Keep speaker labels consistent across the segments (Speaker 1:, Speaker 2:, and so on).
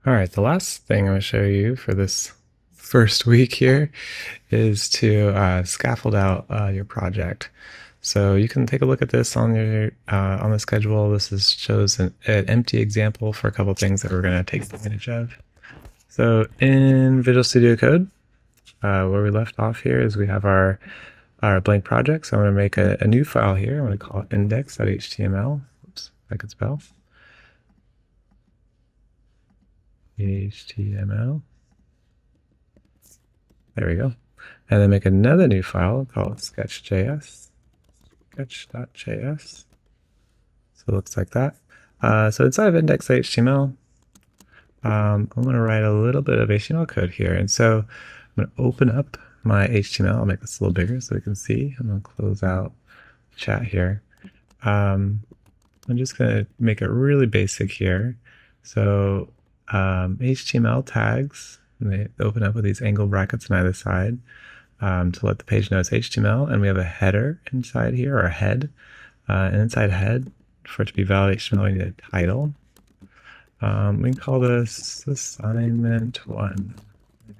Speaker 1: All right, the last thing I'm going to show you for this first week here is to scaffold out your project. So you can take a look at this on your on the schedule. This shows an empty example for a couple of things that we're going to take advantage of. So in Visual Studio Code, where we left off here is we have our blank project. So I'm going to make a new file here. I'm going to call it index.html. Oops, if I could spell. HTML. There we go. And then make another new file called sketch.js. Sketch.js. So it looks like that. So inside of index.html, I'm going to write a little bit of HTML code here. And so I'm going to open up my HTML. I'll make this a little bigger so we can see. I'm going to close out the chat here. I'm just going to make it really basic here. So HTML tags, and they open up with these angle brackets on either side to let the page know it's HTML. And we have a header inside here, or a head. And inside head, for it to be valid HTML, we need a title. We can call this assignment 1.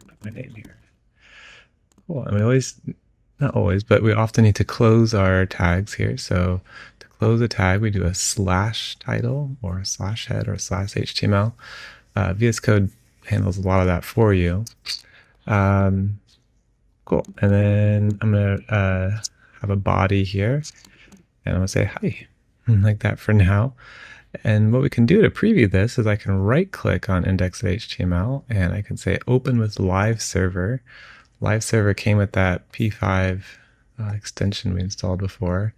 Speaker 1: Put my name here. Cool. And we always, not always, but we often need to close our tags here. So to close a tag, we do a slash title or a slash head or a slash HTML. VS Code handles a lot of that for you. Cool. And then I'm going to have a body here. And I'm going to say hi, like that for now. And what we can do to preview this is I can right click on index.html and I can say open with live server. Live server came with that p5 extension we installed before.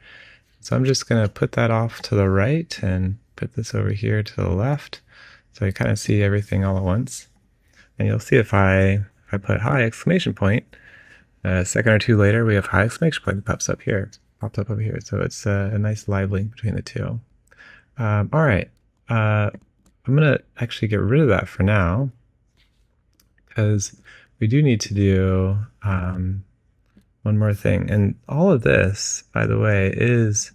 Speaker 1: So I'm just going to put that off to the right and put this over here to the left. So you kind of see everything all at once. And you'll see if I put hi exclamation point, a second or two later, we have hi exclamation point that popped up over here. So it's a nice live link between the two. All right, I'm gonna actually get rid of that for now because we do need to do one more thing. And all of this, by the way, is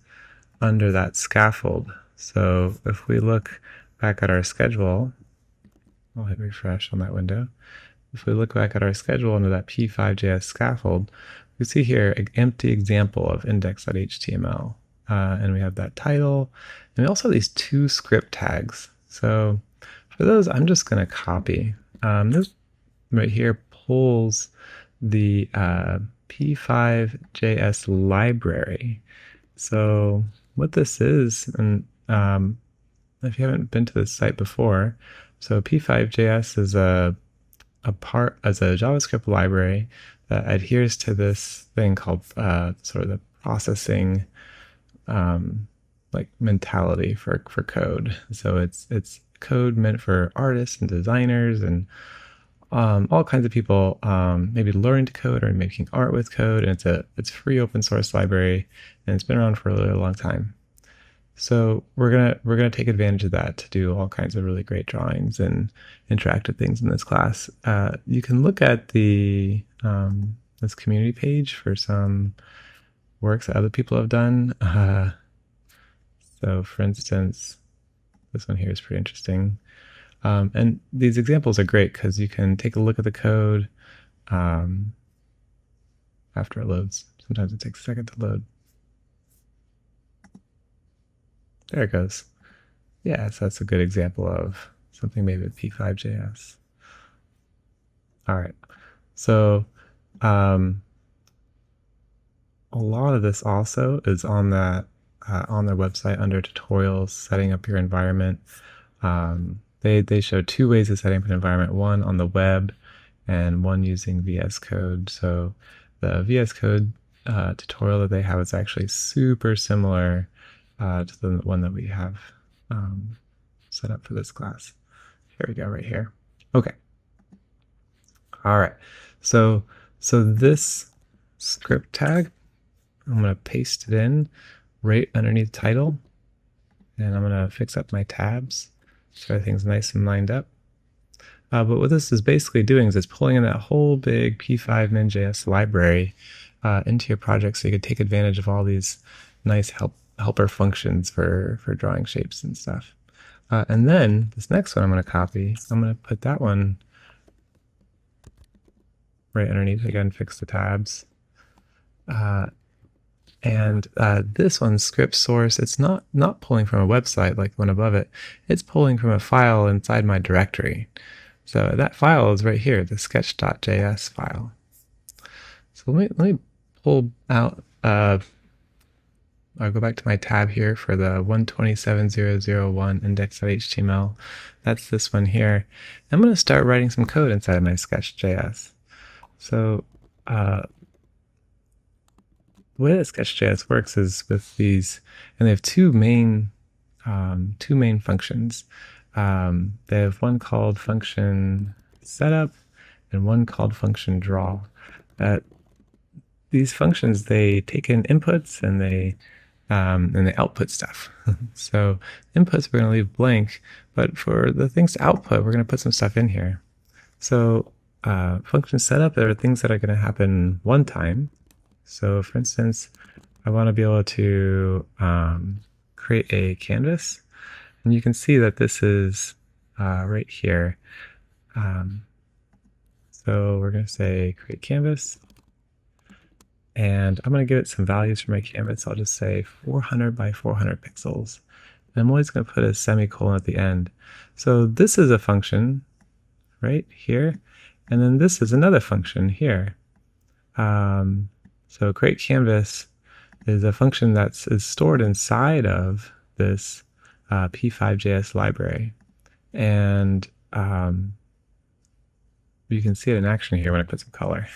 Speaker 1: under that scaffold. So if we look back at our schedule, I'll hit refresh on that window. If we look back at our schedule under that p5js scaffold, we see here an empty example of index.html. And we have that title, and we also have these two script tags. So for those, I'm just going to copy. This right here pulls the p5js library. So what this is, and if you haven't been to this site before, so p5js is a JavaScript library that adheres to this thing called sort of the processing like mentality for code. So it's code meant for artists and designers and all kinds of people maybe learning to code or making art with code. And it's free open source library, and it's been around for a really long time. So we're gonna take advantage of that to do all kinds of really great drawings and interactive things in this class. You can look at the this community page for some works that other people have done. So for instance, this one here is pretty interesting. And these examples are great because you can take a look at the code after it loads. Sometimes it takes a second to load. There it goes. Yeah, so that's a good example of something maybe with p5js. All right, so a lot of this also is on that on their website under tutorials, setting up your environment. They show two ways of setting up an environment, one on the web and one using VS Code. So the VS Code tutorial that they have is actually super similar to the one that we have set up for this class. Here we go, right here. Okay. All right. So this script tag, I'm going to paste it in right underneath title, and I'm going to fix up my tabs so everything's nice and lined up. But what this is basically doing is it's pulling in that whole big p5min.js library into your project so you can take advantage of all these nice helper functions for drawing shapes and stuff. And then this next one I'm going to copy. I'm going to put that one right underneath again, fix the tabs. And this one's script source. It's not pulling from a website like the one above it. It's pulling from a file inside my directory. So that file is right here, the sketch.js file. So let me pull out, I'll go back to my tab here for the 127.0.0.1 index.html. That's this one here. I'm going to start writing some code inside of my sketch.js. So the way that sketch.js works is with these, and they have two main functions. They have one called function setup and one called function draw. These functions, they take in inputs and they output stuff. So inputs we're going to leave blank, but for the things to output, we're going to put some stuff in here. So function setup are things that are going to happen one time. So for instance, I want to be able to create a canvas, and you can see that this is right here. So we're going to say create canvas, and I'm going to give it some values for my canvas. I'll just say 400 by 400 pixels. And I'm always going to put a semicolon at the end. So this is a function right here, and then this is another function here. So create canvas is a function that is stored inside of this p5js library. And you can see it in action here when I put some color.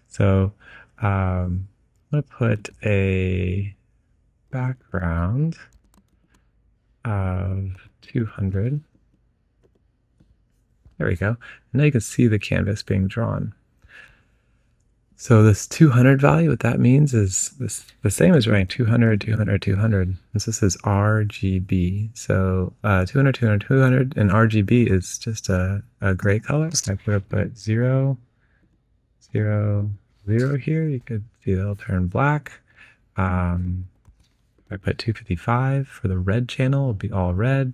Speaker 1: So I'm going to put a background of 200. There we go. And now you can see the canvas being drawn. So this 200 value, what that means is the same as writing 200, 200, 200. This is RGB. So 200, 200, 200, and RGB is just a gray color. So if I put 0, 0, 0 here, you could see it'll turn black. If I put 255 for the red channel, it'll be all red.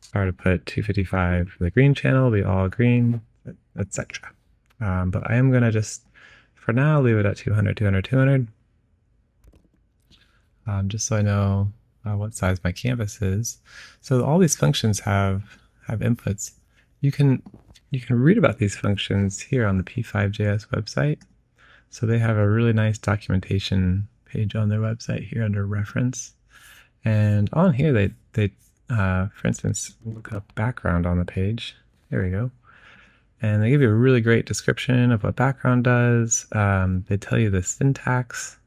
Speaker 1: If I were to put 255 for the green channel, it'll be all green, etc. But I am going to just, for now, leave it at 200, 200, 200, just so I know what size my canvas is. So all these functions have inputs. You can read about these functions here on the p5js website. So they have a really nice documentation page on their website here under reference. And on here, they for instance, look up background on the page. There we go. And they give you a really great description of what background does. They tell you the syntax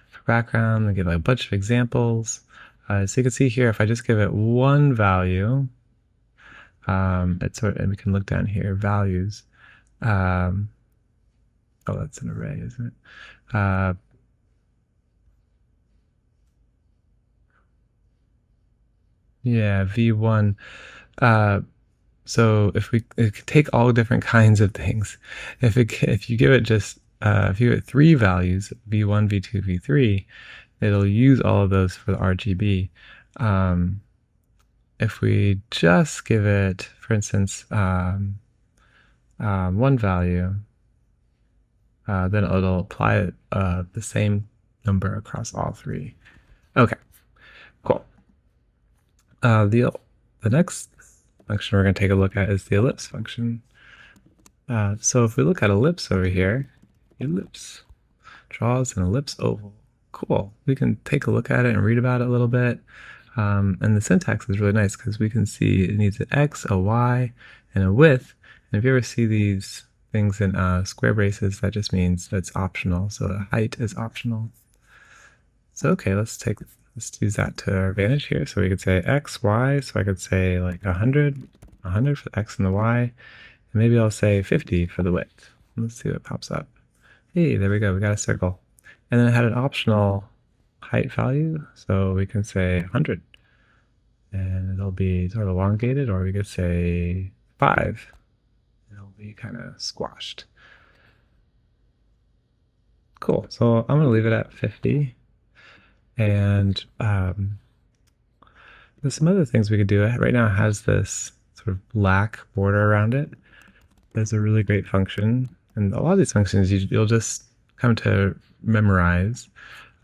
Speaker 1: for background. They give a bunch of examples. So you can see here, if I just give it one value, and we can look down here, values. Oh, that's an array, isn't it? Yeah, v1. So it could take all different kinds of things. If you give it just if you give it 3 values, v1, v2, v3, it'll use all of those for the RGB. If we just give it, for instance, one value, then it'll apply the same number across all 3. Okay, cool. The next function we're going to take a look at is the ellipse function. So if we look at ellipse over here, ellipse draws an ellipse oval. Cool. We can take a look at it and read about it a little bit. And the syntax is really nice because we can see it needs an X, a Y, and a width. And if you ever see these things in square braces, that just means that's optional. So the height is optional. So okay, let's use that to our advantage here. So we could say X, Y. So I could say like 100 for the X and the Y. And maybe I'll say 50 for the width. Let's see what pops up. Hey, there we go. We got a circle. And then it had an optional height value. So we can say 100. And it'll be sort of elongated, or we could say 5. It'll be kind of squashed. Cool. So I'm going to leave it at 50. And There's some other things we could do. Right now it has this sort of black border around it. There's a really great function, and a lot of these functions you'll just come to memorize.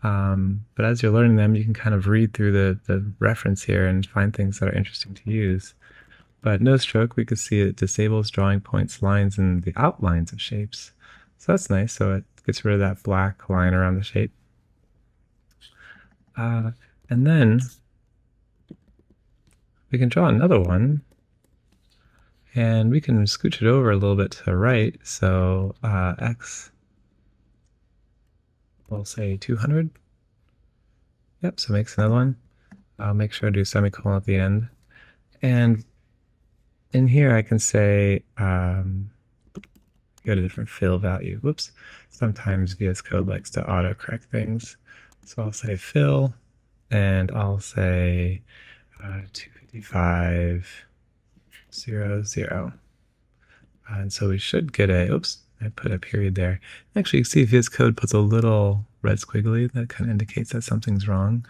Speaker 1: But as you're learning them, you can kind of read through the reference here and find things that are interesting to use. But no stroke, we could see it disables drawing points, lines, and the outlines of shapes. So that's nice. So it gets rid of that black line around the shape. And then we can draw another one, and we can scooch it over a little bit to the right. So x, we'll say 200. Yep, so it makes another one. I'll make sure to do semicolon at the end. And in here I can say, go to a different fill value. Whoops. Sometimes VS Code likes to autocorrect things. So I'll say fill, and I'll say 255, 00. And so we should get a, oops, I put a period there. Actually, you see VS Code puts a little red squiggly that kind of indicates that something's wrong.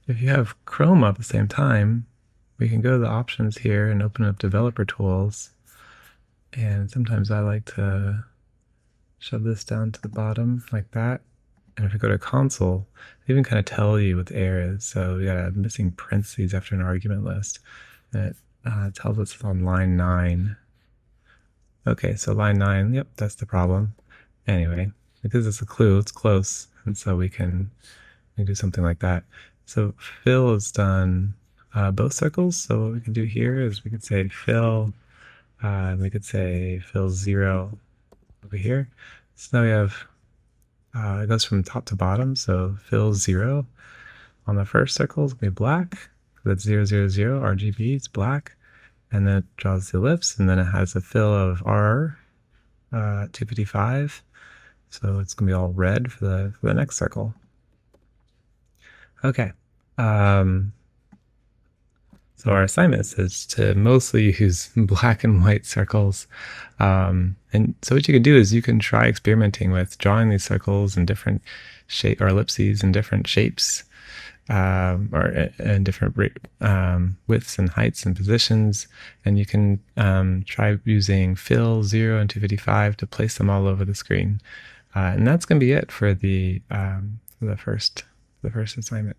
Speaker 1: If you have Chrome up at the same time, we can go to the options here and open up developer tools. And sometimes I like to shove this down to the bottom like that. And if we go to console, they even kind of tell you what the error is. So we got a missing parentheses after an argument list. And it tells us on line 9. Okay, so line 9, yep, that's the problem. Anyway, because it's a clue, it's close. And so we can do something like that. So fill is done both circles. So what we can do here is we could say fill, we could say fill 0 over here. So now we have, it goes from top to bottom. So fill 0 on the first circle is going to be black. That's 000, RGB, it's black. And then it draws the ellipse, and then it has a fill of R, 255. So it's going to be all red for the next circle. Okay. So our assignment is to mostly use black and white circles. And so what you can do is you can try experimenting with drawing these circles in different shape or ellipses in different shapes, or in different widths and heights and positions. And you can try using fill, 0, and 255 to place them all over the screen. And that's going to be it for the first assignment.